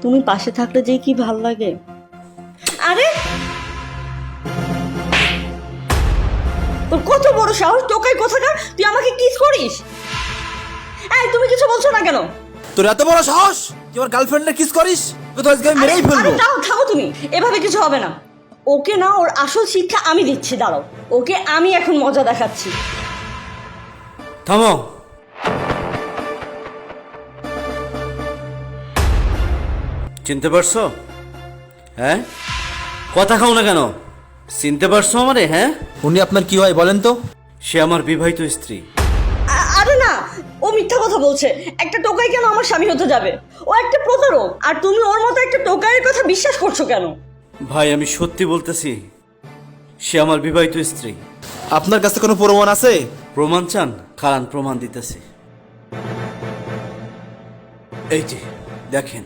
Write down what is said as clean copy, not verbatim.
তুমি পাশে থাকলে যে কি ভাল লাগে। আরে তোর কত বড় সাহস, টোকাই কোথাকার, তুই আমাকে কিস করিস? এই তুমি কিছু বলছো না কেন? তোর এত বড় সাহস তুই আমার গার্লফ্রেন্ডের কিস করিস? তো তো আজকে আমি মেরেই আরে ফেলবো। দাও, থামো তুমি, এভাবে কিছু হবে না। ওকে না, ওর আসল শিক্ষা আমি দিচ্ছি, দাঁড়াও। ওকে আমি এখন মজা দেখাচ্ছি। থামো। চিনতে পারছো? হ্যাঁ, কথা খাও না কেন? চিনতে পারছো আমারে? হ্যাঁ, উনি আপনার কি হয় বলেন তো? সে আমার বিবাহিত স্ত্রী। আরে না, ও মিথ্যা কথা বলছে। একটা টোকাই কেন আমার স্বামী হতে যাবে? ও একটা প্রতারক, আর তুমি ওর মতো একটা টোকাইয়ের কথা বিশ্বাস করছো কেন? ভাই আমি সত্যি বলতেছি, সে আমার বিবাহিত স্ত্রী। আপনার কাছে কোনো প্রমাণ আছে? প্রমাণ চান? কারণ প্রমাণ দিতেছি। এই যে দেখেন।